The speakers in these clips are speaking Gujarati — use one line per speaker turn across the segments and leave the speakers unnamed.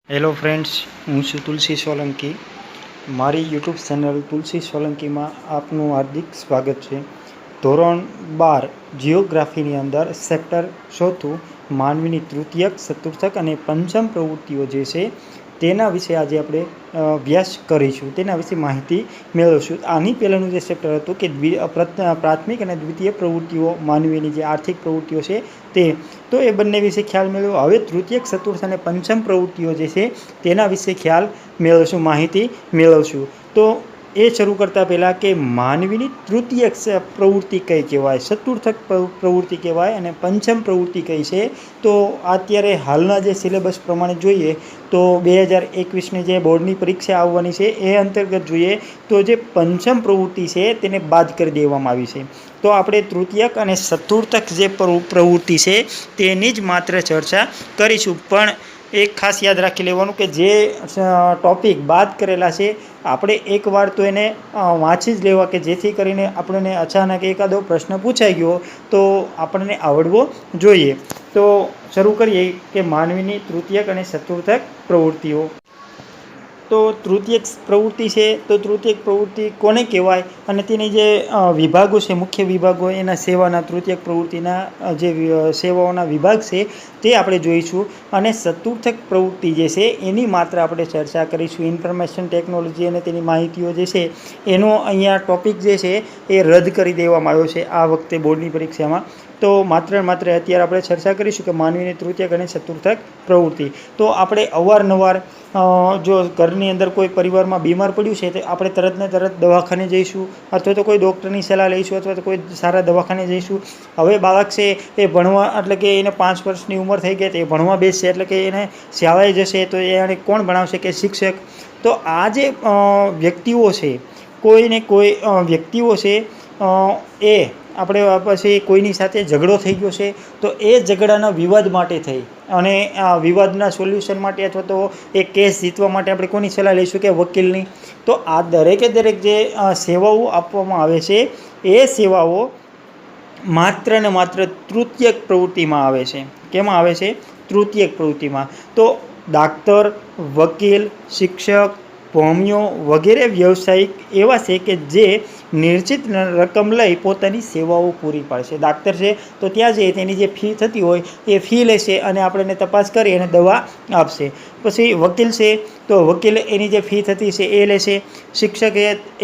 હેલો ફ્રેન્ડ્સ, હું છું તુલસી સોલંકી. મારી યુટ્યુબ ચેનલ તુલસી સોલંકીમાં આપનું હાર્દિક સ્વાગત છે. ધોરણ 12 જિયોગ્રાફીની અંદર સેક્ટર 4 માનવીની તૃતીયક, ચતુર્થક અને પંચમ પ્રવૃત્તિઓ જે છે તેના વિશે આજે આપણે અભ્યાસ કરીશું, તેના વિશે માહિતી મેળવીશું. આની પહેલાંનું જે ચેપ્ટર હતું કે પ્રાથમિક અને દ્વિતીય પ્રવૃત્તિઓ, માનવીની જે આર્થિક પ્રવૃત્તિઓ છે તે, તો એ બંને વિશે ખ્યાલ મેળવ્યો. હવે તૃતીયક, ચતુર્થ અને પંચમ પ્રવૃત્તિઓ જે છે તેના વિશે ખ્યાલ મેળવશું, માહિતી મેળવશું. તો એ શરૂ કરતાં પહેલાં કે માનવીની તૃતીયક પ્રવૃત્તિ કઈ કહેવાય, ચતુર્થક પ્રવૃત્તિ કહેવાય અને પંચમ પ્રવૃત્તિ કઈ છે. તો અત્યારે હાલના જે સિલેબસ પ્રમાણે જોઈએ તો 2021ની જે બોર્ડની પરીક્ષા આવવાની છે એ અંતર્ગત જોઈએ તો જે પંચમ પ્રવૃત્તિ છે તેને બાદ કરી દેવામાં આવી છે. તો આપણે તૃતીયક અને ચતુર્થક જે પ્રવૃત્તિ છે તેની જ માત્ર ચર્ચા કરીશું. પણ એક ખાસ યાદ રાખી લેવાનું કે જે ટૉપિક બાદ કરેલા છે આપણે એકવાર તો એને વાંચી જ લેવા, કે જેથી કરીને આપણને અચાનક એકાદો પ્રશ્ન પૂછાઈ ગયો તો આપણને આવડવો જોઈએ. તો શરૂ કરીએ કે માનવીની તૃતીયક અને ચતુર્થક પ્રવૃત્તિઓ. તો તૃતીયક પ્રવૃત્તિ છે, તો તૃતીયક પ્રવૃત્તિ કોને કહેવાય અને તેની જે વિભાગો છે, મુખ્ય વિભાગો એના સેવાના, તૃતીયક પ્રવૃત્તિના જે સેવાઓના વિભાગ છે તે આપણે જોઈશું. અને ચતુર્થક પ્રવૃત્તિ જે છે એની માત્ર આપણે ચર્ચા કરીશું. ઇન્ફોર્મેશન ટેકનોલોજી અને તેની માહિતીઓ જે છે એનો અહીંયા ટૉપિક જે છે એ રદ કરી દેવામાં આવ્યો છે આ વખતે બોર્ડની પરીક્ષામાં. તો માત્ર અત્યારે આપણે ચર્ચા કરીશું કે માનવીની તૃતીયક અને ચતુર્થક પ્રવૃત્તિ. તો આપણે અવારનવાર જો ઘરની અંદર કોઈ પરિવારમાં બીમાર પડ્યું છે તો આપણે તરત દવાખાને જઈશું, અથવા તો કોઈ ડૉક્ટરની સલાહ લઈશું, અથવા તો કોઈ સારા દવાખાને જઈશું. હવે બાળક છે એ ભણવા, એટલે કે એને 5 વર્ષની ઉંમર થઈ ગઈ તો એ ભણવા બેસશે, એટલે કે એને શાળાએ જશે તો એને કોણ ભણાવશે, કે શિક્ષક. તો આ જે વ્યક્તિઓ છે, કોઈને કોઈ વ્યક્તિઓ છે એ આપણે પછી કોઈની સાથે ઝઘડો થઈ ગયો છે તો એ ઝઘડાના વિવાદ માટે થઈ અને આ વિવાદના સોલ્યુશન માટે અથવા તો એ કેસ જીતવા માટે આપણે કોની સલાહ લઈશું, કે વકીલની. તો આ દરેક જે સેવાઓ આપવામાં આવે છે એ સેવાઓ માત્ર ને માત્ર તૃતીયક પ્રવૃત્તિમાં આવે છે. કેમાં આવે છે? તૃતીયક પ્રવૃત્તિમાં. તો ડાક્ટર, વકીલ, શિક્ષક, ભોમિયો વગેરે વ્યવસાયિક એવા છે કે જે નિશ્ચિત રકમ લઈ પોતાની સેવાઓ પૂરી પાડશે. ડાક્ટર છે તો ત્યાં જઈએ તેની જે ફી થતી હોય એ ફી લેશે અને આપણને તપાસ કરી અને દવા આપશે. પછી વકીલ છે તો વકીલ એની જે ફી થતી છે એ લેશે. શિક્ષક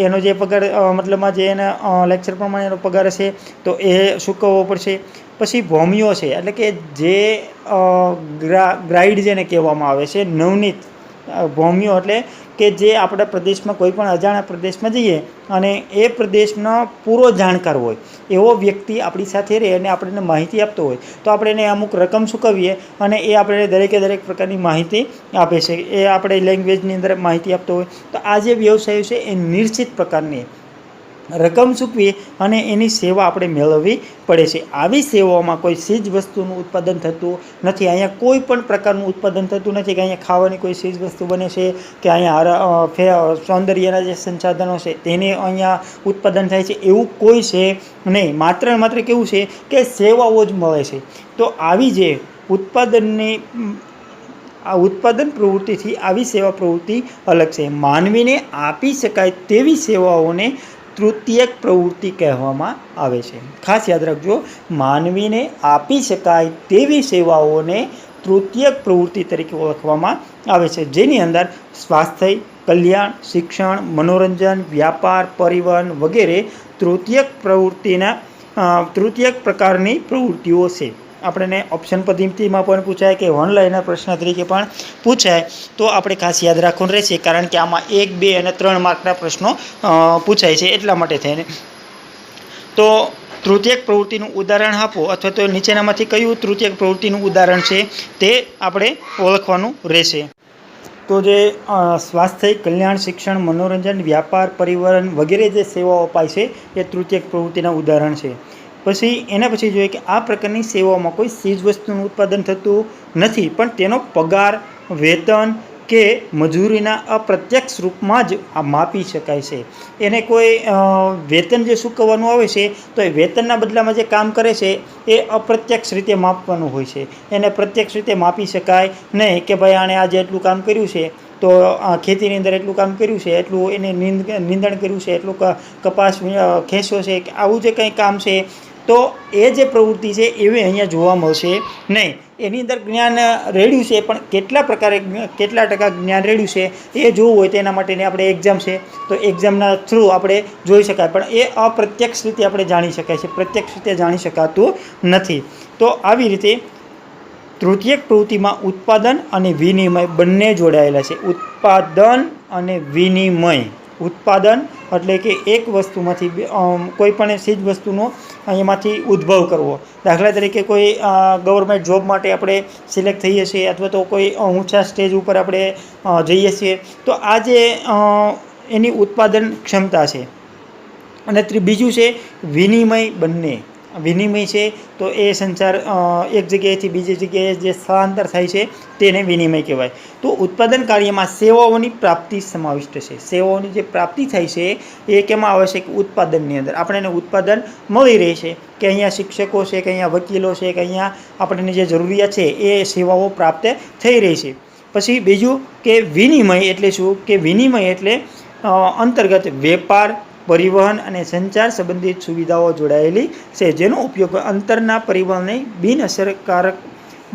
એનો જે પગાર, મતલબમાં જે એના લેક્ચર પ્રમાણે એનો પગાર હશે તો એ ચૂકવવો પડશે. પછી ભોમિયો છે, એટલે કે જે ગ્રાઇડ જેને કહેવામાં આવે છે, નવનીત ભોમિયો, એટલે કે જે આપણા પ્રદેશમાં કોઈ પણ અજાણ્યા પ્રદેશમાં જઈએ અને એ પ્રદેશનો પૂરો જાણકાર હોય એવો વ્યક્તિ આપણી સાથે રહે અને આપણને માહિતી આપતો હોય તો આપણે એને અમુક રકમ ચૂકવીએ અને એ આપણે દરેક પ્રકારની માહિતી આપે છે. એ આપણે લેંગ્વેજની અંદર માહિતી આપતો હોય. તો આ જે વ્યવસાયો છે એ નિશ્ચિત પ્રકારની રકમ ચૂકવી અને એની સેવા આપણે મેળવવી પડે છે. આવી સેવાઓમાં કોઈ ચીજ વસ્તુનું ઉત્પાદન થતું નથી. અહીંયા કોઈ પણ પ્રકારનું ઉત્પાદન થતું નથી કે અહીંયા ખાવાની કોઈ ચીજ વસ્તુ બને છે, કે અહીંયા સૌંદર્યના જે સંસાધનો છે તેને અહીંયા ઉત્પાદન થાય છે, એવું કોઈ છે નહીં. માત્ર કેવું છે કે સેવાઓ જ મળે છે. તો આવી જે ઉત્પાદન પ્રવૃત્તિથી આવી સેવા પ્રવૃત્તિ અલગ છે. માનવીને આપી શકાય તેવી સેવાઓને તૃતીયક પ્રવૃત્તિ કહેવામાં આવે છે. ખાસ યાદ રાખજો, માનવીને આપી શકાય તેવી સેવાઓને તૃતીયક પ્રવૃત્તિ તરીકે ઓળખવામાં આવે છે, જેની અંદર સ્વાસ્થ્ય, કલ્યાણ, શિક્ષણ, મનોરંજન, વ્યાપાર, પરિવહન વગેરે તૃતીયક પ્રકારની પ્રવૃત્તિઓ છે. આપણને ઓપ્શન પદ્ધતિમાં પણ પૂછાય કે વન લાઇનર પ્રશ્ન તરીકે પણ પૂછાય. તો આપણે ખાસ યાદ રાખવાનું રહેશે, કારણ કે આમાં 1, 2 અને 3 માર્કના પ્રશ્નો પૂછાય છે એટલા માટે થઈને. તો તૃતીયક પ્રવૃત્તિનું ઉદાહરણ આપો, અથવા તો નીચેનામાંથી કયું તૃતીયક પ્રવૃત્તિનું ઉદાહરણ છે તે આપણે ઓળખવાનું રહેશે. તો જે સ્વાસ્થ્ય, કલ્યાણ, શિક્ષણ, મનોરંજન, વ્યાપાર, પરિવહન વગેરે જે સેવાઓ અપાય છે એ તૃતીયક પ્રવૃત્તિના ઉદાહરણ છે. પછી એના પછી જોઈએ કે આ પ્રકારની સેવાઓમાં કોઈ ચીજ વસ્તુનું ઉત્પાદન થતું નથી, પણ તેનો પગાર, વેતન, કે મજૂરીના અપ્રત્યક્ષ રૂપમાં જ આ માપી શકાય છે. એને કોઈ વેતન જે ચૂકવવાનું આવે છે તો એ વેતનના બદલામાં જે કામ કરે છે એ અપ્રત્યક્ષ રીતે માપવાનું હોય છે. એને પ્રત્યક્ષ રીતે માપી શકાય નહીં કે ભાઈ આણે આજે એટલું કામ કર્યું છે તો ખેતીની અંદર એટલું કામ કર્યું છે, એટલું એને નીંદણ કર્યું છે, એટલું કપાસ ખેંચ્યો છે, કે આવું જે કંઈ કામ છે તો એ જે પ્રવૃત્તિ છે એવી અહીંયા જોવા મળશે નહીં. એની અંદર જ્ઞાન રેડ્યું છે, પણ કેટલા પ્રકારે કેટલા ટકા જ્ઞાન રેડ્યું છે એ જોવું હોય તો એના માટેની આપણે એક્ઝામ છે, તો એક્ઝામના થ્રુ આપણે જોઈ શકાય, પણ એ અપ્રત્યક્ષ રીતે આપણે જાણી શકાય છે, પ્રત્યક્ષ રીતે જાણી શકાતું નથી. તો આવી રીતે તૃતીયક પ્રવૃત્તિમાં ઉત્પાદન અને વિનિમય બંને જોડાયેલા છે. ઉત્પાદન અને વિનિમય. ઉત્પાદન એટલે કે એક વસ્તુમાંથી કોઈ પણ ચીજ વસ્તુનો એમાંથી ઉદ્ભવ કરવો. દાખલા તરીકે કોઈ ગવર્મેન્ટ જોબ માટે આપણે સિલેક્ટ થઈએ છીએ અથવા તો કોઈ ઊંચા સ્ટેજ ઉપર આપણે જઈએ છીએ તો આ જે એની ઉત્પાદન ક્ષમતા છે. અને બીજું છે વિનિમય. બંને વિનિમય છે તો એ સંચાર એક જગ્યાએથી બીજી જગ્યાએ જે સ્થળાંતર થાય છે તેને વિનિમય કહેવાય. તો ઉત્પાદન કાર્યમાં સેવાઓની પ્રાપ્તિ સમાવિષ્ટ છે. સેવાઓની જે પ્રાપ્તિ થાય છે એ કેમાં આવે છે કે ઉત્પાદનની અંદર આપણને ઉત્પાદન મળી રહે છે, કે અહીંયા શિક્ષકો છે, કે અહીંયા વકીલો છે, કે અહીંયા આપણને જે જરૂરિયાત છે એ સેવાઓ પ્રાપ્ત થઈ રહી છે. પછી બીજું કે વિનિમય એટલે શું, કે વિનિમય એટલે અંતર્ગત વેપાર, પરિવહન અને સંચાર સંબંધિત સુવિધાઓ જોડાયેલી છે, જેનો ઉપયોગ અંતરના પરિવહનને બિનઅસરકારક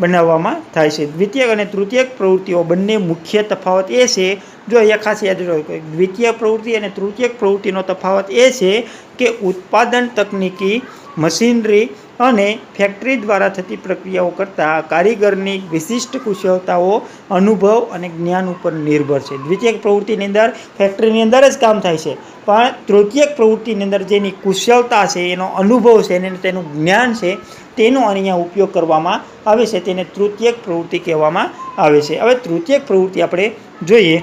બનાવવામાં થાય છે. દ્વિતીયક અને તૃતીયક પ્રવૃત્તિઓ બંને મુખ્ય તફાવત એ છે, જો અહીંયા ખાસ યાદ રાખો, દ્વિતીય પ્રવૃત્તિ અને તૃતીયક પ્રવૃત્તિનો તફાવત એ છે કે ઉત્પાદન તકનીકી, મશીનરી અને ફેક્ટરી દ્વારા થતી પ્રક્રિયાઓ કરતાં કારીગરની વિશિષ્ટ કુશળતાઓ, અનુભવ અને જ્ઞાન ઉપર નિર્ભર છે. દ્વિતીયક પ્રવૃત્તિની અંદર ફેક્ટરીની અંદર જ કામ થાય છે, પણ તૃતીયક પ્રવૃત્તિની અંદર જેની કુશળતા છે, એનો અનુભવ છે અને તેનું જ્ઞાન છે તેનો અહીંયા ઉપયોગ કરવામાં આવે છે, તેને તૃતીયક પ્રવૃત્તિ કહેવામાં આવે છે. હવે તૃતીયક પ્રવૃત્તિ આપણે જોઈએ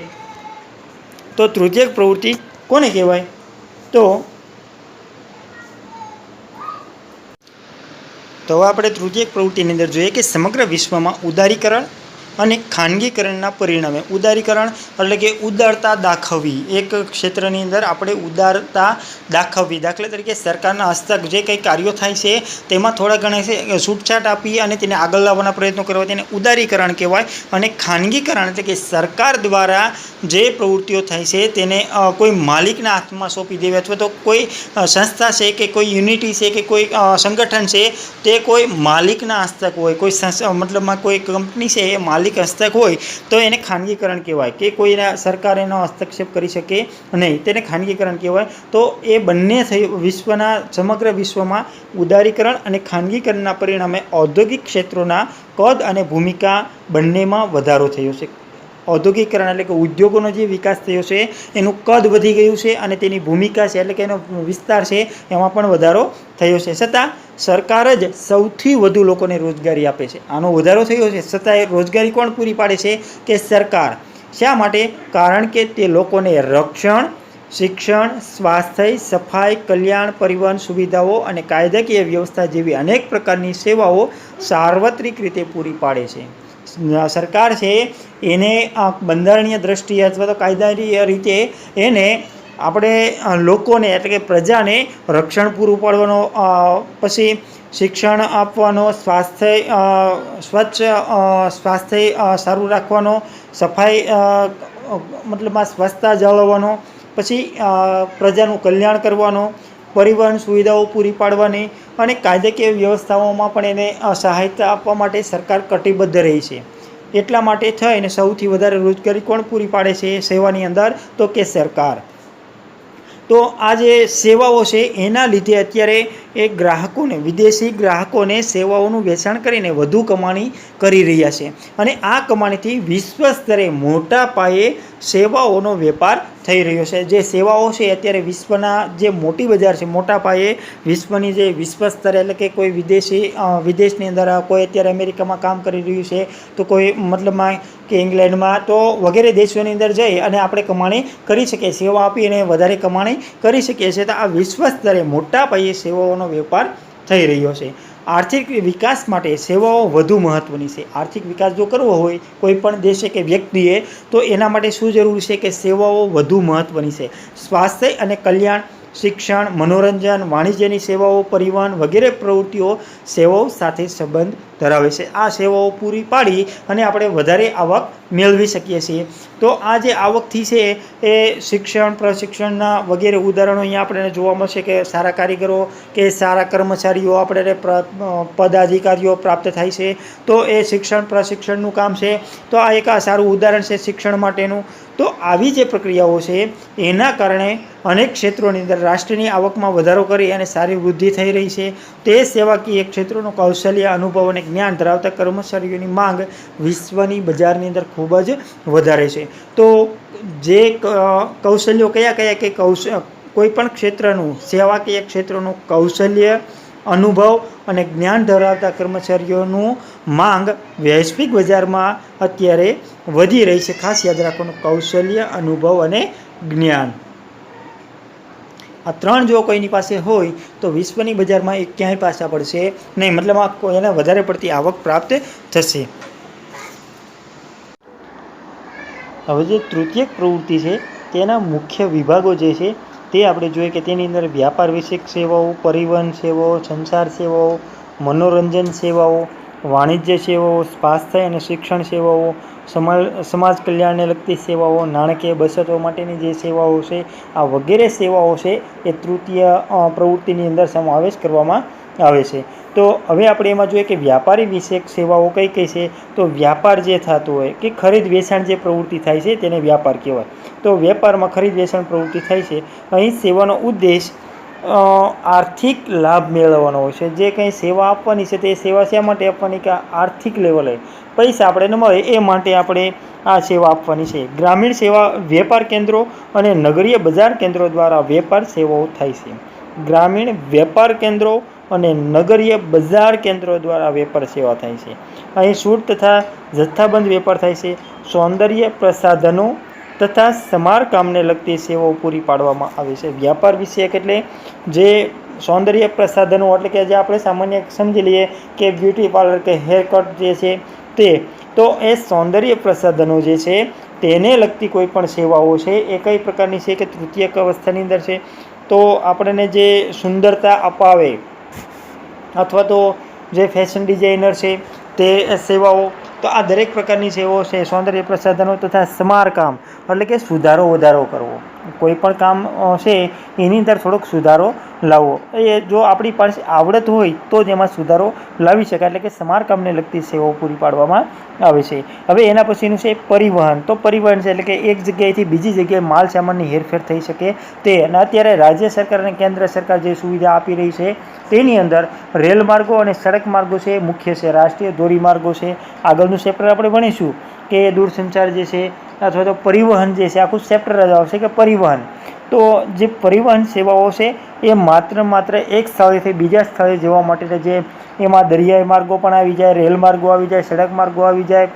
તો તૃતીયક પ્રવૃત્તિ કોને કહેવાય, તો હવે આપણે તૃતીયક પ્રવૃત્તિની અંદર જોઈએ કે સમગ્ર વિશ્વમાં ઉદારીકરણ અને ખાનગીકરણના પરિણામે. ઉદારીકરણ એટલે કે ઉદારતા દાખવવી. એક ક્ષેત્રની અંદર આપણે ઉદારતા દાખવવી. દાખલા તરીકે સરકારના હસ્તક જે કંઈ કાર્યો થાય છે તેમાં થોડા ઘણા છૂટછાટ આપી અને તેને આગળ લાવવાના પ્રયત્નો કરવા, તેને ઉદારીકરણ કહેવાય. અને ખાનગીકરણ એટલે કે સરકાર દ્વારા જે પ્રવૃત્તિઓ થાય છે તેને કોઈ માલિકના હાથમાં સોંપી દેવી, અથવા તો કોઈ સંસ્થા છે કે કોઈ યુનિટી છે કે કોઈ સંગઠન છે તે કોઈ માલિકના હસ્તક હોય, કોઈ મતલબમાં કોઈ કંપની છે એ માલિક હસ્તક હોય તો એને ખાનગીકરણ કહેવાય, કે કોઈના સરકાર એનો હસ્તક્ષેપ કરી શકે નહીં, તેને ખાનગીકરણ કહેવાય. તો એ બંને થયું વિશ્વના સમગ્ર વિશ્વમાં ઉદારીકરણ અને ખાનગીકરણના પરિણામે ઔદ્યોગિક ક્ષેત્રોના કદ અને ભૂમિકા બંનેમાં વધારો થયો છે. ઔદ્યોગિકરણ એટલે કે ઉદ્યોગોનો જે વિકાસ થયો છે એનું કદ વધી ગયું છે અને તેની ભૂમિકા છે એટલે કે એનો વિસ્તાર છે એમાં પણ વધારો થયો છે. છતાં સરકાર જ સૌથી વધુ લોકોને રોજગારી આપે છે. આનો વધારો થયો છે છતાં એ રોજગારી કોણ પૂરી પાડે છે, કે સરકાર. શા માટે? કારણ કે તે લોકોને રક્ષણ, શિક્ષણ, સ્વાસ્થ્ય, સફાઈ, કલ્યાણ, પરિવહન સુવિધાઓ અને કાયદાકીય વ્યવસ્થા જેવી અનેક પ્રકારની સેવાઓ સાર્વત્રિક રીતે પૂરી પાડે છે. સરકાર છે એને બંધારણીય દ્રષ્ટિએ અથવા તો કાયદાકીય રીતે એને આપણે લોકોને એટલે કે પ્રજાને રક્ષણ પૂરું પાડવાનો, પછી શિક્ષણ આપવાનો, સ્વાસ્થ્ય સારું રાખવાનો, સફાઈ મતલબમાં સ્વચ્છતા જાળવવાનો, પછી પ્રજાનું કલ્યાણ કરવાનો, પરિવહન સુવિધાઓ પૂરી પાડવાની અને કાયદાકીય વ્યવસ્થાઓમાં પણ એને સહાયતા આપવા માટે સરકાર કટિબદ્ધ રહી છે. એટલા માટે થઈને સૌથી વધારે રોજગારી કોણ પૂરી પાડે છે સેવાની અંદર, તો કે સરકાર. તો આ જે સેવાઓ છે એના લીધે અત્યારે એ ગ્રાહકોને, વિદેશી ગ્રાહકોને સેવાઓનું વેચાણ કરીને વધુ કમાણી કરી રહ્યા છે અને આ કમાણીથી વિશ્વ સ્તરે મોટા પાયે સેવાઓનો વેપાર થઈ રહ્યો છે. જે સેવાઓ છે અત્યારે વિશ્વના જે મોટી બજાર છે, મોટા પાયે વિશ્વની જે વિશ્વ સ્તરે એટલે કે કોઈ વિદેશની અંદર કોઈ અત્યારે અમેરિકામાં કામ કરી રહ્યું છે તો કોઈ મતલબમાં કે ઇંગ્લેન્ડમાં, તો વગેરે દેશોની અંદર જઈ અને આપણે કમાણી કરી શકીએ, સેવા આપી અને વધારે કમાણી કરી શકીએ છીએ. તો આ વિશ્વ સ્તરે મોટા પાયે સેવાઓનો વેપાર થઈ રહ્યો છે. આર્થિક વિકાસ માટે સેવાઓ વધુ મહત્ત્વની છે. આર્થિક વિકાસ જો કરવો હોય કોઈ પણ દેશે કે વ્યક્તિએ, તો એના માટે શું જરૂરી છે કે સેવાઓ વધુ મહત્ત્વની છે. સ્વાસ્થ્ય અને કલ્યાણ, શિક્ષણ, મનોરંજન, વાણિજ્યની સેવાઓ, પરિવહન વગેરે પ્રવૃત્તિઓ સેવાઓ સાથે સંબંધ ધરાવે છે. આ સેવાઓ પૂરી પાડી અને આપણે વધારે આવક મેળવી શકીએ છીએ. તો આ જે આવકથી છે એ શિક્ષણ, પ્રશિક્ષણના વગેરે ઉદાહરણો અહીંયા આપણને જોવા મળશે કે સારા કારીગરો કે સારા કર્મચારીઓ આપણે પદાધિકારીઓ પ્રાપ્ત થાય છે. તો એ શિક્ષણ પ્રશિક્ષણનું કામ છે. તો આ એક સારું ઉદાહરણ છે શિક્ષણ માટેનું. તો આવી જે પ્રક્રિયાઓ છે એના કારણે અનેક ક્ષેત્રોની અંદર રાષ્ટ્રની આવકમાં વધારો કરી અને સારી વૃદ્ધિ થઈ રહી છે. તે સેવાકીય ક્ષેત્રોનું કૌશલ્ય, અનુભવ અને જ્ઞાન ધરાવતા કર્મચારીઓની માંગ વિશ્વની બજારની અંદર ખૂબ જ વધારે છે. તો જે કૌશલ્યો કયા કે કોઈ પણ ક્ષેત્રનું, સેવાકીય ક્ષેત્રનું કૌશલ્ય, અનુભવ અને જ્ઞાન ધરાવતા કર્મચારીઓનું માંગ વૈશ્વિક બજારમાં અત્યારે વધી રહી છે. ખાસ યાદ રાખવાનું, કૌશલ્ય, અનુભવ અને જ્ઞાન. આ ત્રણ જો કોઈની પાસે હોય તો વિશ્વની બજારમાં એ ક્યાંય પાછા પડશે નહીં, મતલબ એને વધારે પડતી આવક પ્રાપ્ત થશે. હવે જે તૃતીયક પ્રવૃત્તિ છે તેના મુખ્ય વિભાગો જે છે તે આપણે જોઈએ કે તેની અંદર વ્યાપાર વિષયક સેવાઓ, પરિવહન સેવાઓ, સંચાર સેવાઓ, મનોરંજન સેવાઓ, વાણિજ્ય સેવાઓ, સ્વાસ્થ્ય અને શિક્ષણ સેવાઓ, સમાજ કલ્યાણને લગતી સેવાઓ, નાણાકીય બચતો માટેની જે સેવાઓ છે, આ વગેરે સેવાઓ છે એ તૃતીય પ્રવૃત્તિની અંદર સમાવેશ કરવામાં આવે છે. તો હવે આપણે એમાં જોઈએ કે વ્યાપારી વિષયક સેવાઓ કઈ કઈ છે. તો વ્યાપાર જે થતો હોય કે ખરીદ વેચાણ જે પ્રવૃત્તિ થાય છે તેને વ્યાપાર કહેવાય. તો વેપારમાં ખરીદ વેચાણ પ્રવૃત્તિ થાય છે. અહીં સેવાનો ઉદ્દેશ આર્થિક લાભ મેળવવાનો હોય છે. જે કંઈ સેવા આપવાની છે તે સેવા શા માટે આપવાની કે આર્થિક લેવલે પૈસા આપણે મળે એ માટે આપણે આ સેવા આપવાની છે. ગ્રામીણ સેવા વેપાર કેન્દ્રો અને નગરીય બજાર કેન્દ્રો દ્વારા વેપાર સેવાઓ થાય છે. ગ્રામીણ વેપાર કેન્દ્રો અને નગરીય બજાર કેન્દ્રો દ્વારા વેપાર સેવા થાય છે. અહીં છૂટ તથા જથ્થાબંધ વેપાર થાય છે. સૌંદર્ય પ્રસાધનો તથા સમારકામને લગતી સેવાઓ પૂરી પાડવામાં આવે છે. વ્યાપાર વિષયક એટલે જે સૌંદર્ય પ્રસાધનો એટલે કે જે આપણે સામાન્ય સમજી લઈએ કે બ્યુટી પાર્લર કે હેરકટ જે છે તે, તો એ સૌંદર્ય પ્રસાધનો જે છે તેને લગતી કોઈ પણ સેવાઓ છે એ કઈ પ્રકારની છે કે તૃતીયક અવસ્થાની અંદર છે. તો આપણને જે સુંદરતા અપાવે અથવા તો જે ફેશન ડિઝાઇનર છે તે સેવાઓ, તો આ દરેક પ્રકારની સેવાઓ છે. સૌંદર્ય પ્રસાધનો તથા સમારકામ એટલે કે સુધારો વધારો કરવો, કોઈ પણ કામ છે એની અંદર થોડોક સુધારો લાવવો. એ જો આપણી પાસે આવડત હોય તો જ એમાં સુધારો લાવી શકાય, એટલે કે સમારકામને લગતી સેવાઓ પૂરી પાડવામાં આવે છે. હવે એના પછીનું છે પરિવહન. તો પરિવહન છે એટલે કે એક જગ્યાએથી બીજી જગ્યાએ માલ સામાનની હેરફેર થઈ શકે તે. અને અત્યારે રાજ્ય સરકાર અને કેન્દ્ર સરકાર જે સુવિધા આપી રહી છે તેની અંદર રેલ માર્ગો અને સડક માર્ગો છે મુખ્ય છે. રાષ્ટ્રીય ધોરીમાર્ગો છે. આગળનું ચેપ્ટર આપણે ભણીશું કે દૂરસંચાર જે છે અથવા તો પરિવહન જે છે, આખું ચેપ્ટર જ આવશે કે પરિવહન. તો જે પરિવહન સેવાઓ છે એ માત્ર એક સ્થળેથી બીજા સ્થળે જવા માટે જે એમાં દરિયાઈ માર્ગો પણ આવી જાય, રેલ માર્ગો આવી જાય, સડક માર્ગો આવી જાય,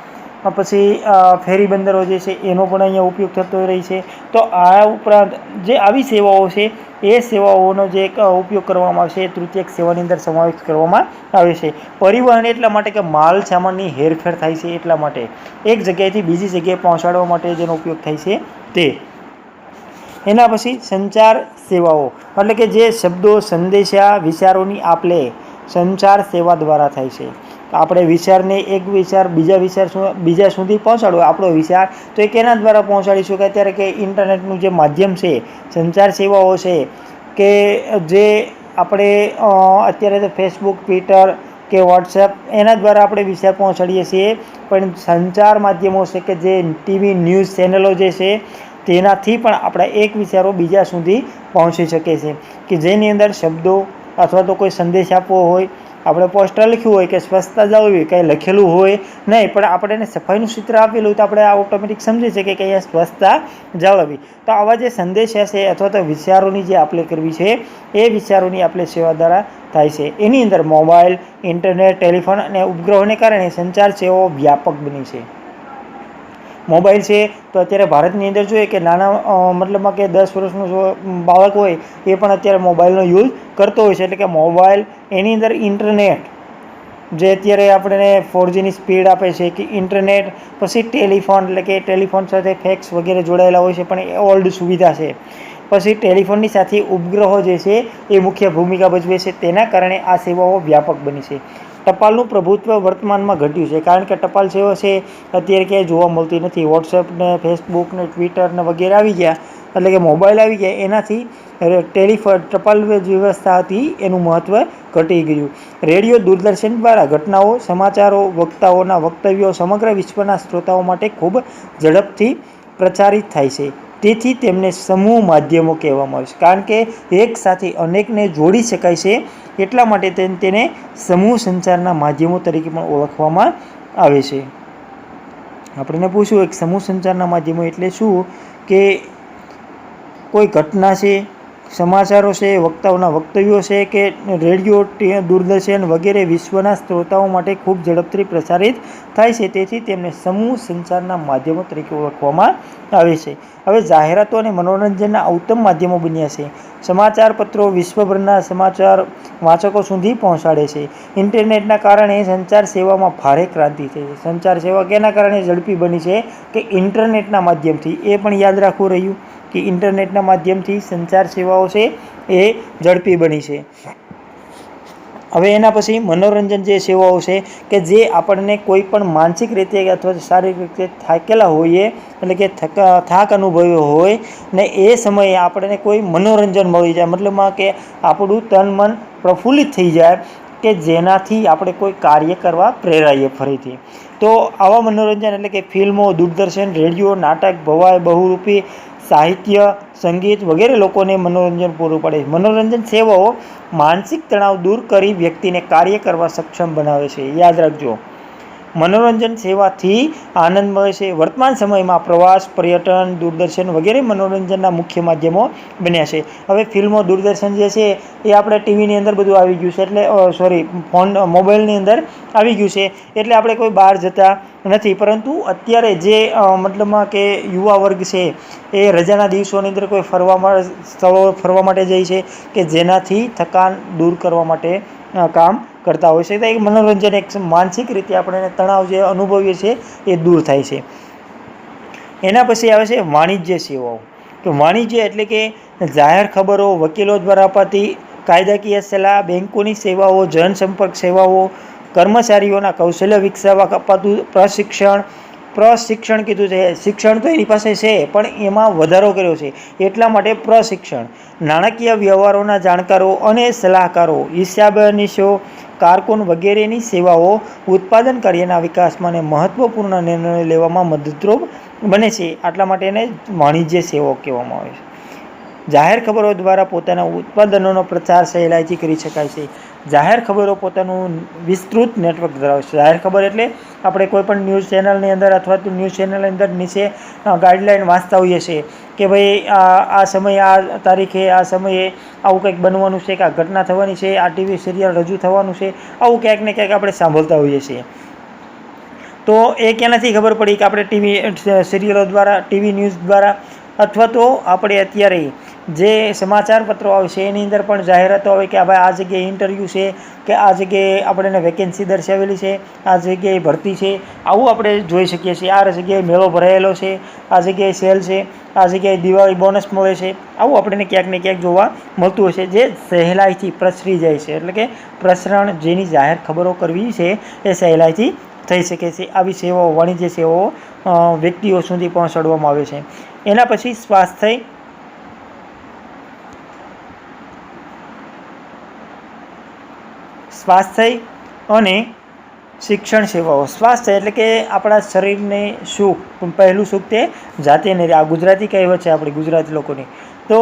પછી ફેરી બંદરો જે છે એનો પણ અહીંયા ઉપયોગ થતો રહે છે. તો આ ઉપરાંત જે આવી સેવાઓ છે એ સેવાઓનો જે ઉપયોગ કરવામાં આવશે એ તૃતીયક સેવાની અંદર સમાવેશ કરવામાં આવે છે. પરિવહન એટલા માટે કે માલ સામાનની હેરફેર થાય છે એટલા માટે, એક જગ્યાએથી બીજી જગ્યાએ પહોંચાડવા માટે જેનો ઉપયોગ થાય છે તે. એના પછી સંચાર સેવાઓ એટલે કે જે શબ્દો, સંદેશા, વિચારોની આપ-લે સંચાર સેવા દ્વારા થાય છે. આપણે વિચારને એક વિચાર બીજા સુધી પહોંચાડવો આપણો વિચાર, તો એ કેના દ્વારા પહોંચાડીશું કે અત્યારે કે ઇન્ટરનેટનું જે માધ્યમ છે, સંચાર સેવાઓ છે કે જે આપણે અત્યારે તો ફેસબુક, ટ્વિટર કે વોટ્સએપ એના દ્વારા આપણે વિચાર પહોંચાડીએ છીએ. પણ સંચાર માધ્યમો છે કે જે ટીવી ન્યૂઝ ચેનલો જે છે તેનાથી પણ આપણા એક વિચારો બીજા સુધી પહોંચી શકે છે, કે જેની અંદર શબ્દો અથવા તો કોઈ સંદેશ આપવો હોય, આપણે પોસ્ટર લખ્યું હોય કે સ્વચ્છતા જાળવવી, કંઈ લખેલું હોય નહીં પણ આપણે એને સફાઈનું ચિત્ર આપેલું હોય તો આપણે આ ઓટોમેટિક સમજી શકીએ કે અહીંયા સ્વચ્છતા જાળવવી. તો આવા જે સંદેશા છે અથવા તો વિચારોની જે આપ-લે કરવી છે એ વિચારોની આપ-લે સેવા દ્વારા થાય છે. એની અંદર મોબાઈલ, ઇન્ટરનેટ, ટેલિફોન અને ઉપગ્રહોને કારણે સંચાર સેવાઓ વ્યાપક બની છે. મોબાઈલ છે તો અત્યારે ભારતની અંદર જોઈએ કે નાના મતલબમાં કે 10 વર્ષનું જો બાળક હોય એ પણ અત્યારે મોબાઈલનો યુઝ કરતો હોય છે. એટલે કે મોબાઈલ, એની અંદર ઇન્ટરનેટ જે અત્યારે આપણને 4Gની સ્પીડ આપે છે, કે ઇન્ટરનેટ, પછી ટેલિફોન, એટલે કે ટેલિફોન સાથે ફેક્સ વગેરે જોડાયેલા હોય છે, પણ એ ઓલ્ડ સુવિધા છે. પછી ટેલિફોનની સાથે ઉપગ્રહો જે છે એ મુખ્ય ભૂમિકા ભજવે છે. તેના કારણે આ સેવાઓ વ્યાપક બની છે. ટપાલનું પ્રભુત્વ વર્તમાનમાં ઘટ્યું છે, કારણ કે ટપાલ સેવા છે અત્યારે ક્યાંય જોવા મળતી નથી. વોટ્સએપ ને, ફેસબુક ને, ટ્વિટર ને વગેરે આવી ગયા, એટલે કે મોબાઈલ આવી ગયા, એનાથી ટપાલ વ્યવસ્થા હતી એનું મહત્ત્વ ઘટી ગયું. રેડિયો, દૂરદર્શન દ્વારા ઘટનાઓ, સમાચારો, વક્તાઓના વક્તવ્યો સમગ્ર વિશ્વના શ્રોતાઓ માટે ખૂબ ઝડપથી પ્રચારિત થાય છે. તેથી તેમને સમૂહ માધ્યમો કહેવામાં આવે છે, કારણ કે એક સાથે અનેકને જોડી શકાય છે, એટલા માટે તેને સમૂહ સંચારના માધ્યમો તરીકે પણ ઓળખવામાં આવે છે. આપણને પૂછ્યું એક સમૂહ સંચારના માધ્યમો એટલે શું, કે કોઈ ઘટના છે, સમાચારો છે, વક્તાઓના વક્તવ્યો છે, કે રેડિયો, દૂરદર્શન વગેરે વિશ્વના શ્રોતાઓ માટે ખૂબ ઝડપથી પ્રસારિત થાય છે. તેથી તેમને સમૂહ સંચારના માધ્યમો તરીકે ઓળખવામાં આવે છે. હવે જાહેરાતો અને મનોરંજનના ઉત્તમ માધ્યમો બન્યા છે. સમાચાર પત્રો વિશ્વભરના સમાચાર વાચકો સુધી પહોંચાડે છે. ઇન્ટરનેટના કારણે સંચાર સેવામાં ભારે ક્રાંતિ થઈ છે. સંચાર સેવા કેના કારણે ઝડપી બની છે, કે ઇન્ટરનેટના માધ્યમથી. એ પણ યાદ રાખવું રહ્યું કે ઇન્ટરનેટના માધ્યમથી સંચાર સેવાઓ છે એ ઝડપી બની છે. હવે એના પછી મનોરંજન જે સેવાઓ છે, કે જે આપણને કોઈ પણ માનસિક રીતે અથવા શારીરિક રીતે થાકેલા હોઈએ, એટલે કે થાક અનુભવ્યો હોય ને એ સમયે આપણને કોઈ મનોરંજન મળી જાય, મતલબમાં કે આપણું તન મન પ્રફુલ્લિત થઈ જાય, કે જેનાથી આપણે કોઈ કાર્ય કરવા પ્રેરાઈએ ફરીથી. તો આવા મનોરંજન એટલે કે ફિલ્મો, દૂરદર્શન, રેડિયો, નાટક, ભવાઈ, બહુરૂપી સાહિત્ય, સંગીત વગેરે લોકોને મનોરંજન પૂરું પાડે છે. મનોરંજન સેવાઓ માનસિક તણાવ દૂર કરી વ્યક્તિને કાર્ય કરવા સક્ષમ બનાવે છે. યાદ રાખજો, મનોરંજન સેવાથી આનંદ મળે છે. વર્તમાન સમયમાં પ્રવાસ, પર્યટન, દૂરદર્શન વગેરે મનોરંજનના મુખ્ય માધ્યમો બન્યા છે. હવે ફિલ્મો, દૂરદર્શન જે છે એ આપણે ટીવીની અંદર બધું આવી ગયું છે, એટલે મોબાઈલની અંદર આવી ગયું છે, એટલે આપણે કોઈ બહાર જતા નથી. પરંતુ અત્યારે જે મતલબમાં કે યુવા વર્ગ છે એ રજાના દિવસોની અંદર કોઈ સ્થળો ફરવા માટે જાય છે, કે જેનાથી થકાન દૂર કરવા માટે કામ કરતા હોય છે. તો એક મનોરંજન, એક માનસિક રીતે આપણે તણાવ જે અનુભવીએ છીએ એ દૂર થાય છે. એના પછી આવે છે વાણિજ્ય સેવાઓ. તો વાણિજ્ય એટલે કે જાહેર ખબરો, વકીલો દ્વારા અપાતી કાયદાકીય સલાહ, બેંકોની સેવાઓ, જનસંપર્ક સેવાઓ, કર્મચારીઓના કૌશલ્ય વિકસાવવા અપાતું પ્રશિક્ષણ કીધું છે. શિક્ષણ તો એની પાસે છે, પણ એમાં વધારો કર્યો છે, એટલા માટે પ્રશિક્ષણ. નાણાકીય વ્યવહારોના જાણકારો અને સલાહકારો, હિસાબનીશો, કારકુન વગેરેની સેવાઓ ઉત્પાદન કાર્યના વિકાસમાં અને મહત્ત્વપૂર્ણ નિર્ણયો લેવામાં મદદરૂપ બને છે. આટલા માટે એને વાણિજ્ય સેવાઓ કહેવામાં આવે છે. જાહેર ખબરો દ્વારા પોતાના ઉત્પાદનોનો પ્રચાર સહેલાઈથી કરી શકાય છે. જાહેર ખબરો પોતાનું વિસ્તૃત નેટવર્ક ધરાવે છે. જાહેર ખબર એટલે આપણે કોઈ પણ ન્યૂઝ ચેનલની અંદર અથવા તો ન્યૂઝ ચેનલની અંદર નીચે ગાઈડલાઈન વાંચતા હોઈએ છીએ, કે ભાઈ આ સમયે, આ તારીખે, આ સમયે આવું કંઈક બનવાનું છે, કે આ ઘટના થવાની છે, આ ટીવી સિરિયલ રજૂ થવાનું છે, આવું ક્યાંક ને ક્યાંક આપણે સાંભળતા હોઈએ છીએ. તો એ ક્યાંથી ખબર પડી, કે આપણે ટીવી સિરિયલો દ્વારા, ટીવી ન્યૂઝ દ્વારા, અથવા તો આપણે અત્યારે જે સમાચાર પત્રો આવે છે એની અંદર પણ જાહેરાતો આવે કે ભાઈ આ જગ્યાએ ઇન્ટરવ્યૂ છે, કે આ જગ્યાએ આપણને વેકેન્સી દર્શાવેલી છે, આ જગ્યાએ ભરતી છે, આવું આપણે જોઈ શકીએ છીએ. આ જગ્યાએ મેળો ભરાયેલો છે, આ જગ્યાએ સેલ છે, આ જગ્યાએ દિવાળી બોનસ મળે છે, આવું આપણને ક્યાંક ને ક્યાંક જોવા મળતું હોય છે, જે સહેલાઈથી પ્રસરી જાય છે. એટલે કે પ્રસરણ, જેની જાહેર ખબરો કરવી છે એ સહેલાઈથી થઈ શકે છે. આવી સેવાઓ, વાણિજ્ય સેવાઓ વ્યક્તિઓ સુધી પહોંચાડવામાં આવે છે. એના પછી સ્વાસ્થ્ય અને શિક્ષણ સેવાઓ. સ્વાસ્થ્ય એટલે કે આપણા શરીરને સુખ, પહેલું સુખ તે જાતે નહીં. આ ગુજરાતી કહેવત છે આપણી ગુજરાતી લોકોની. તો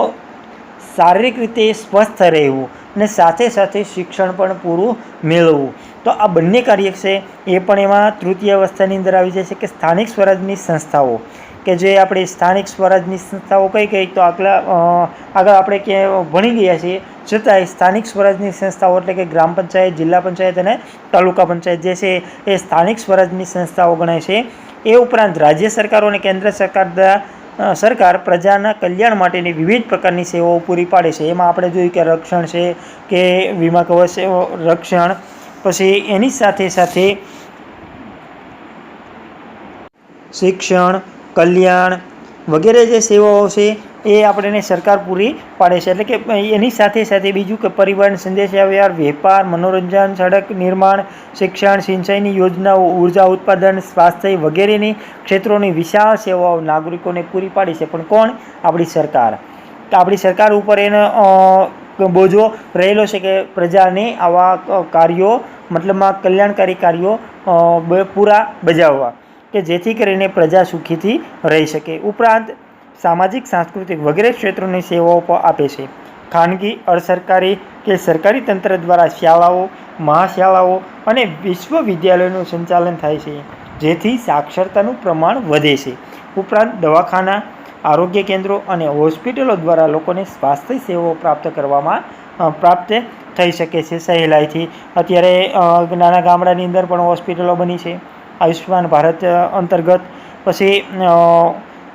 શારીરિક રીતે સ્વસ્થ રહેવું અને સાથે સાથે શિક્ષણ પણ પૂરું મેળવવું. તો આ બંને કાર્ય છે એ પણ એમાં તૃતીય અવસ્થાની અંદર આવી જાય છે, કે સ્થાનિક સ્વરાજની સંસ્થાઓ, કે જે આપણે સ્થાનિક સ્વરાજની સંસ્થાઓ કઈ તો આગળ આપણે ક્યાંય ભણી ગયા છીએ, છતાંય સ્થાનિક સ્વરાજની સંસ્થાઓ એટલે કે ગ્રામ પંચાયત, જિલ્લા પંચાયત અને તાલુકા પંચાયત જે છે એ સ્થાનિક સ્વરાજની સંસ્થાઓ ગણાય છે. એ ઉપરાંત રાજ્ય સરકારો અને કેન્દ્ર સરકાર પ્રજાના કલ્યાણ માટેની વિવિધ પ્રકારની સેવાઓ પૂરી પાડે છે. એમાં આપણે જોયું કે રક્ષણ છે, કે વીમા કવચ રક્ષણ, પછી એની સાથે સાથે શિક્ષણ, કલ્યાણ વગેરે જે સેવાઓ છે એ આપણને સરકાર પૂરી પાડે છે. એટલે કે એની સાથે સાથે બીજું કે પરિવહન, સંદેશાવ્યવહાર, વેપાર, મનોરંજન, સડક નિર્માણ, શિક્ષણ, સિંચાઈની યોજનાઓ, ઉર્જા ઉત્પાદન, સ્વાસ્થ્ય વગેરેની ક્ષેત્રોની વિશાળ સેવાઓ નાગરિકોને પૂરી પાડી છે. પણ કોણ? આપણી સરકાર. તો આપણી સરકાર ઉપર એનો બોજો રહેલો છે કે પ્રજાને આવા કાર્યો મતલબમાં કલ્યાણકારી કાર્યો પૂરા બજાવવા, કે જેથી કરીને પ્રજા સુખીથી રહી શકે. ઉપરાંત સામાજિક, સાંસ્કૃતિક વગેરે ક્ષેત્રોની સેવાઓ પણ આપે છે. ખાનગી, અસરકારી કે સરકારી તંત્ર દ્વારા શાળાઓ, મહાશાળાઓ અને વિશ્વવિદ્યાલયોનું સંચાલન થાય છે, જેથી સાક્ષરતાનું પ્રમાણ વધે છે. ઉપરાંત દવાખાના, આરોગ્ય કેન્દ્રો અને હોસ્પિટલો દ્વારા લોકોને સ્વાસ્થ્ય સેવાઓ પ્રાપ્ત થઈ શકે છે સહેલાઈથી. અત્યારે નાના ગામડાની અંદર પણ હોસ્પિટલો બની છે આયુષ્યમાન ભારત અંતર્ગત. પછી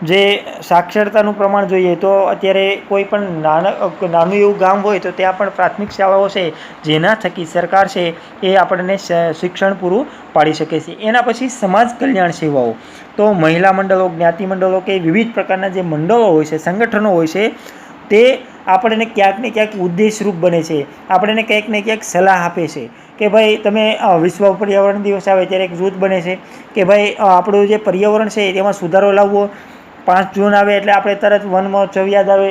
જે સાક્ષરતાનું પ્રમાણ જોઈએ તો અત્યારે કોઈ પણ નાનું એવું ગામ હોય તો ત્યાં પણ પ્રાથમિક શાળાઓ છે, જેના થકી સરકાર છે એ આપણને શિક્ષણ પૂરું પાડી શકે છે. એના પછી સમાજ કલ્યાણ સેવાઓ, તો મહિલા મંડળો, જ્ઞાતિ મંડળો કે વિવિધ પ્રકારના જે મંડળો હોય છે, સંગઠનો હોય છે, તે આપણને ક્યાંક ને ક્યાંક ઉદ્દેશરૂપ બને છે. આપણને ક્યાંક ને ક્યાંક સલાહ આપે છે કે ભાઈ તમે વિશ્વ પર્યાવરણ દિવસ આવે ત્યારે એક જૂથ બને છે કે ભાઈ આપણું જે પર્યાવરણ છે તેમાં સુધારો લાવવો. 5 જૂન આવે એટલે આપણે તરત વન મહોત્સવ યાદ આવે,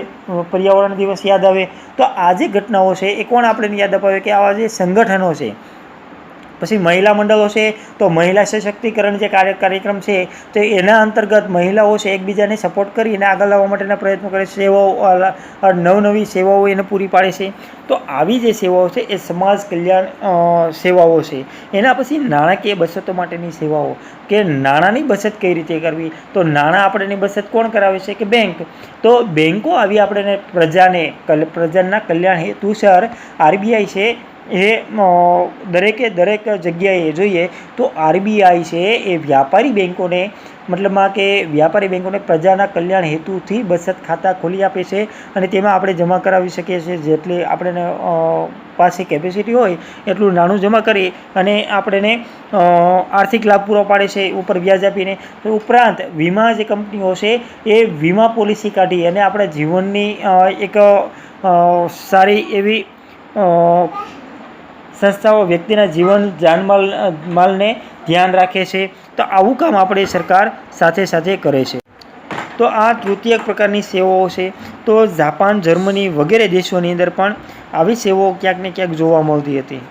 પર્યાવરણ દિવસ યાદ આવે. તો આ જે ઘટનાઓ છે એ કોણ આપણને યાદ અપાવે? કે આવા જે સંગઠનો છે. પછી મહિલા મંડળો છે તો મહિલા સશક્તિકરણ જે કાર્યક્રમ છે તો એના અંતર્ગત મહિલાઓ છે એકબીજાને સપોર્ટ કરીને આગળ લાવવા માટેના પ્રયત્નો કરે છે. સેવાઓ, નવનવી સેવાઓ એને પૂરી પાડે છે. તો આવી જે સેવાઓ છે એ સમાજ કલ્યાણ સેવાઓ છે. એના પછી નાણાકીય બચતો માટેની સેવાઓ, કે નાણાંની બચત કઈ રીતે કરવી? તો નાણાં આપણને બચત કોણ કરાવે છે? કે બેંક. તો બેંકો આવી આપણને પ્રજાના કલ્યાણ હેતુસર RBI છે એ દરેક જગ્યાએ જોઈએ તો RBI છે એ વ્યાપારી બેંકોને મતલબમાં કે વ્યાપારી બેંકોને પ્રજાના કલ્યાણ હેતુથી બચત ખાતા ખોલી આપે છે અને તેમાં આપણે જમા કરાવી શકીએ છીએ. જેટલી આપણને પાસે કેપેસિટી હોય એટલું નાણું જમા કરી અને આપણને આર્થિક લાભ પૂરો પાડે છે ઉપર વ્યાજ આપીને. તો ઉપરાંત વીમા જે કંપનીઓ છે એ વીમા પોલિસી કાઢી અને આપણા જીવનની એક સારી એવી સંસ્થાઓ વ્યક્તિના જીવન જાનમાલને ધ્યાન રાખે છે. તો આવું કામ આપણે સરકાર સાથે સાથે કરે છે. તો આ તૃતીયક પ્રકારની સેવાઓ છે. તો જાપાન, જર્મની વગેરે દેશોની અંદર પણ આવી સેવાઓ ક્યાંક ને ક્યાંક જોવા મળતી હતી.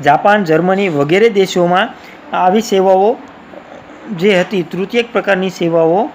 જાપાન, જર્મની વગેરે દેશોમાં આવી સેવાઓ જે હતી, તૃતીયક પ્રકારની સેવાઓ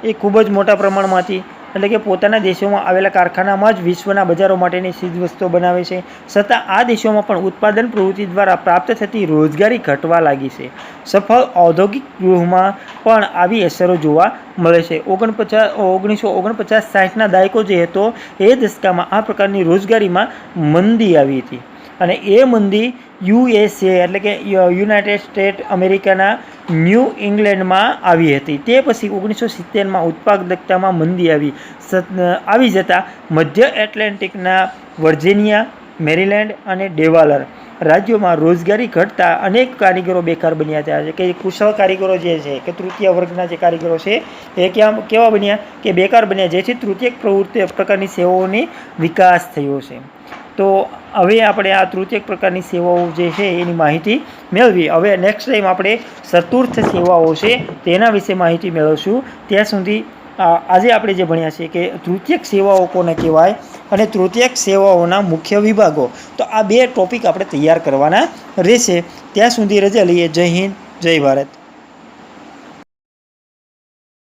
એ ખૂબ જ મોટા પ્રમાણમાં હતી. એટલે કે પોતાના દેશોમાં આવેલા કારખાનામાં જ વિશ્વના બજારો માટેની ચીજવસ્તુઓ બનાવે છે. છતાં આ દેશોમાં પણ ઉત્પાદન પ્રવૃત્તિ દ્વારા પ્રાપ્ત થતી રોજગારી ઘટવા લાગી છે. સફળ ઔદ્યોગિક ગૃહમાં પણ આવી અસરો જોવા મળે છે. 1949-60ના દાયકો જે હતો એ દશકામાં આ પ્રકારની રોજગારીમાં મંદી આવી હતી અને એ મંદી USA એટલે કે યુનાઇટેડ સ્ટેટ અમેરિકાના ન્યૂ ઇંગ્લેન્ડમાં આવી હતી. તે પછી 1970માં ઉત્પાદકતામાં મંદી આવી જતાં મધ્ય એટલાન્ટિકના વર્જિનિયા, મેરીલેન્ડ અને ડેલાવેર રાજ્યોમાં રોજગારી ઘટતા અનેક કારીગરો બેકાર બન્યા હતા. કે કુશળ કારીગરો જે છે કે તૃતીય વર્ગના જે કારીગરો છે એ કેવા બન્યા? કે બેકાર બન્યા, જેથી તૃતીય પ્રકારની સેવાઓની વિકાસ થયો છે. તો હવે આપણે આ તૃતીયક પ્રકારની સેવાઓ જે છે એની માહિતી મેળવી. હવે નેક્સ્ટ ટાઈમ આપણે ચતુર્થ સેવાઓ છે તેના વિશે માહિતી મેળવશું. ત્યાં સુધી આજે આપણે જે ભણ્યા છે કે તૃતીયક સેવાઓ કોને કહેવાય અને તૃતીયક સેવાઓના મુખ્ય વિભાગો, તો આ 2 ટોપિક આપણે તૈયાર કરવાના રહેશે. ત્યાં સુધી રજા લઈએ. જય હિન્દ, જય ભારત.